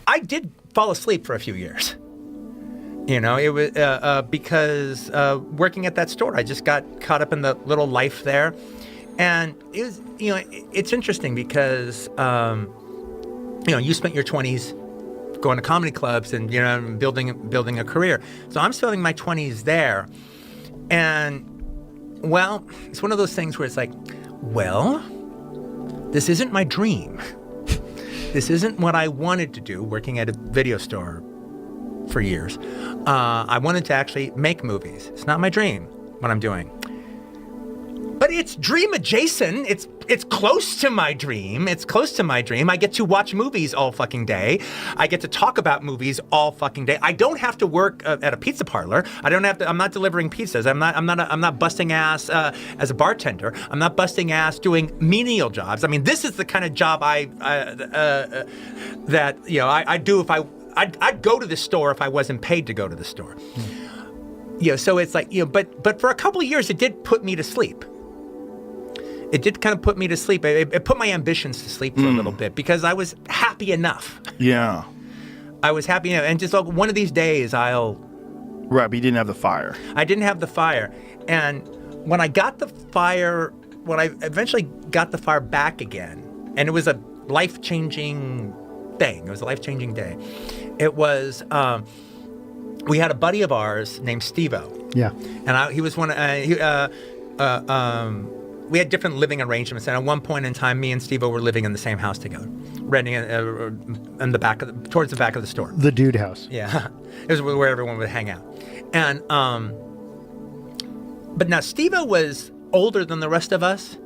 I did fall asleep for a few years. You know, it was because working at that store, I just got caught up in the little life there. And it was, you know, it's interesting because, you know, you spent your 20s going to comedy clubs and, you know, building a career. So I'm spending my 20s there. And, well, it's one of those things where it's like, well, this isn't my dream. This isn't what I wanted to do, working at a video store for years. I wanted to actually make movies. It's not my dream, what I'm doing. But it's dream adjacent. It's close to my dream. It's close to my dream. I get to watch movies all fucking day. I get to talk about movies all fucking day. I don't have to work at a pizza parlor. I'm not delivering pizzas. I'm not busting ass as a bartender. I'm not busting ass doing menial jobs. I mean, this is the kind of job that, you know, I'd do if I'd go to the store if I wasn't paid to go to the store. You know, so it's like, you know, but for a couple of years, it did put me to sleep. It did kind of put me to sleep. It put my ambitions to sleep for a little bit because I was happy enough. Yeah. I was happy enough. And just like one of these days I'll... Right, but you didn't have the fire. I didn't have the fire. And when I eventually got the fire back again, and it was a life-changing thing. It was a life-changing day. It was... we had a buddy of ours named Steve-O. Yeah. And he was one... we had different living arrangements, and at one point in time, me and Steve-O were living in the same house together, renting in the back towards the back of the store. The dude house. Yeah, it was where everyone would hang out. And but now Steve-O was older than the rest of us,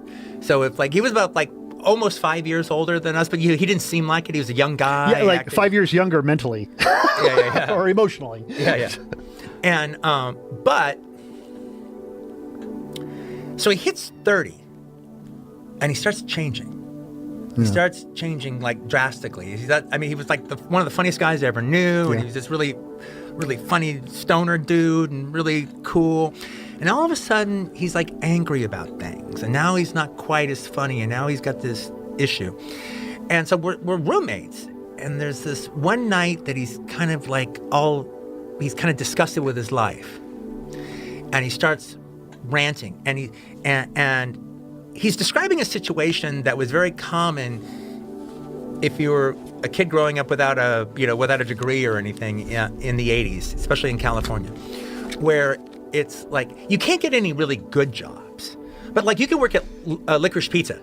so if like he was about like almost 5 years older than us, but he didn't seem like it. He was a young guy. Yeah, like 5 years younger mentally. Yeah. Or emotionally. Yeah. And but. So he hits 30, and he starts changing. He starts changing like drastically. He was like one of the funniest guys I ever knew, and he was this really, really funny stoner dude, and really cool. And all of a sudden, he's like angry about things, and now he's not quite as funny, and now he's got this issue. And so we're roommates, and there's this one night that he's kind of disgusted with his life, and he starts ranting, and he's describing a situation that was very common if you were a kid growing up without a degree or anything in the 80s, especially in California, where it's like you can't get any really good jobs, but like you could work at Licorice Pizza.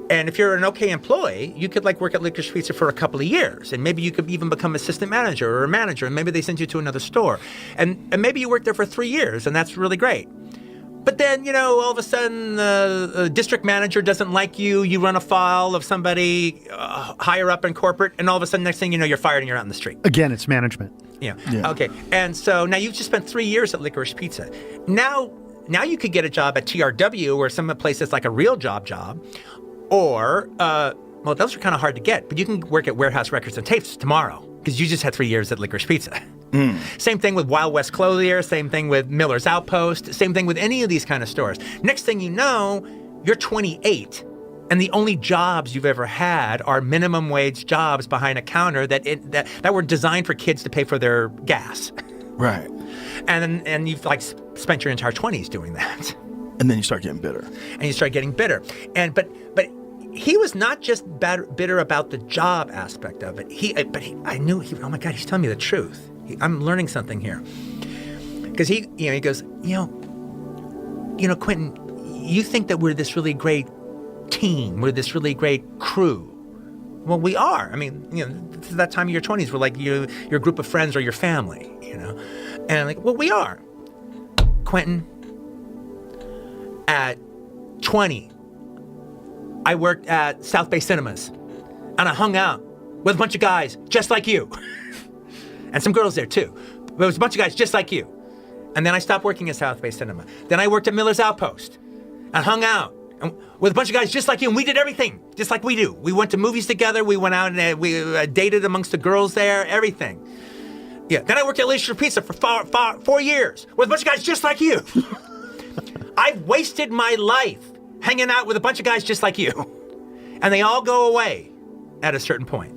And if you're an okay employee, you could like work at Licorice Pizza for a couple of years, and maybe you could even become assistant manager or a manager, and maybe they send you to another store, and maybe you work there for 3 years, and that's really great. But then, you know, all of a sudden, the district manager doesn't like you. You run afoul of somebody higher up in corporate, and all of a sudden, next thing you know, you're fired and you're out in the street. Again, it's management. Yeah. Okay. And so now you've just spent 3 years at Licorice Pizza. Now you could get a job at TRW or some place that's like a real job, or well, those are kind of hard to get. But you can work at Warehouse Records and Tapes tomorrow because you just had 3 years at Licorice Pizza. Same thing with Wild West Clothier, same thing with Miller's Outpost, same thing with any of these kind of stores. Next thing you know, you're 28, and the only jobs you've ever had are minimum wage jobs behind a counter that were designed for kids to pay for their gas. Right. And you've like spent your entire 20s doing that. And then you start getting bitter. But he was not just bitter about the job aspect of it. I knew oh my God, he's telling me the truth. I'm learning something here. Because he goes, Quentin, you think that we're this really great team, we're this really great crew. Well, we are. I mean, this is that time of your 20s where like your group of friends or your family, And I'm like, well, we are. Quentin, at 20, I worked at South Bay Cinemas, and I hung out with a bunch of guys just like you. And some girls there too. But it was a bunch of guys just like you. And then I stopped working at South Bay Cinema. Then I worked at Miller's Outpost and hung out with a bunch of guys just like you, and we did everything just like we do. We went to movies together, we went out and we dated amongst the girls there, everything. Yeah. Then I worked at Licorice Pizza for 4 years with a bunch of guys just like you. I've wasted my life hanging out with a bunch of guys just like you. And they all go away at a certain point.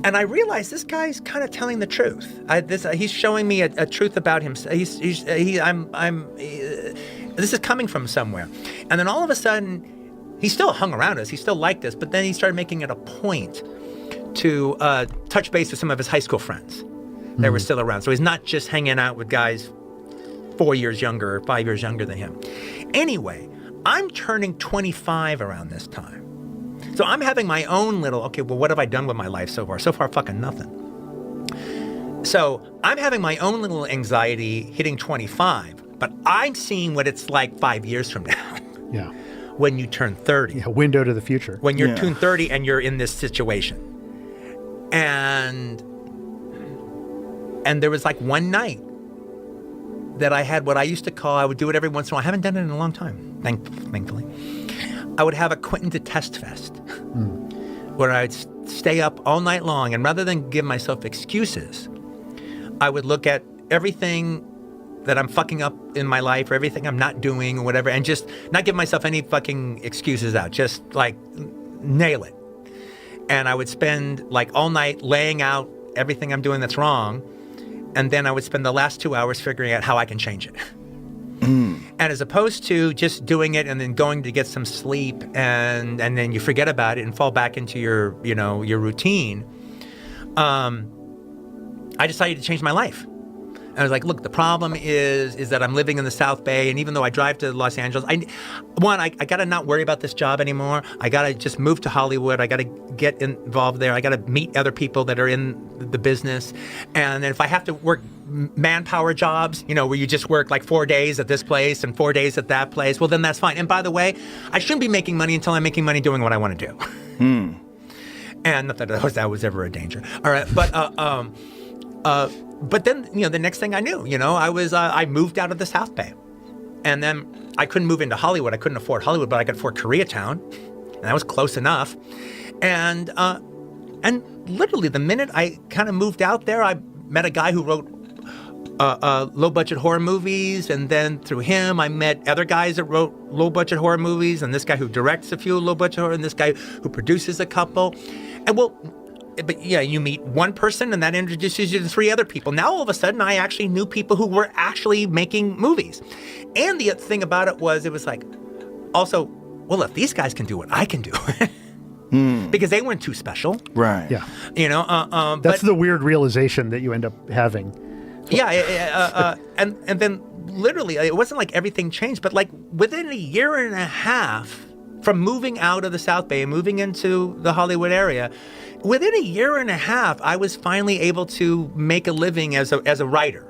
And I realized this guy's kind of telling the truth. He's showing me a truth about him. This is coming from somewhere. And then all of a sudden, he still hung around us. He still liked us. But then he started making it a point to touch base with some of his high school friends that were still around. So he's not just hanging out with guys 4 years younger or 5 years younger than him. Anyway, I'm turning 25 around this time. So I'm having my own little, okay, well, what have I done with my life so far? So far, fucking nothing. So I'm having my own little anxiety hitting 25, but I'm seeing what it's like 5 years from now. Yeah. When you turn 30. Yeah, window to the future. When you're turn 30 and you're in this situation. And there was like one night that I had what I used to call, I would do it every once in a while. I haven't done it in a long time, thankfully. I would have a Quentin Detest Fest where I'd stay up all night long, and rather than give myself excuses, I would look at everything that I'm fucking up in my life or everything I'm not doing or whatever, and just not give myself any fucking excuses out, just like nail it. And I would spend like all night laying out everything I'm doing that's wrong, and then I would spend the last 2 hours figuring out how I can change it. And as opposed to just doing it and then going to get some sleep and then you forget about it and fall back into your routine, I decided to change my life. And I was like, look, the problem is that I'm living in the South Bay, and even though I drive to Los Angeles, I got to not worry about this job anymore. I got to just move to Hollywood. I got to get involved there. I got to meet other people that are in the business. And then if I have to work manpower jobs, where you just work like 4 days at this place and 4 days at that place, well, then that's fine. And by the way, I shouldn't be making money until I'm making money doing what I want to do. And not that that was ever a danger. All right, but then, the next thing I knew, I moved out of the South Bay. And then I couldn't move into Hollywood. I couldn't afford Hollywood, but I could afford Koreatown. And that was close enough. And literally the minute I kind of moved out there, I met a guy who wrote low-budget horror movies. And then through him, I met other guys that wrote low-budget horror movies. And this guy who directs a few low-budget horror, and this guy who produces a couple. But yeah, you meet one person and that introduces you to 3 other people. Now, all of a sudden, I actually knew people who were actually making movies. And the thing about it was like, also, well, if these guys can do it, I can do it. Because they weren't too special. Right. Yeah. That's the weird realization that you end up having. Yeah. And then literally, it wasn't like everything changed, but like within a year and a half from moving out of the South Bay and moving into the Hollywood area, within a year and a half, I was finally able to make a living as a writer.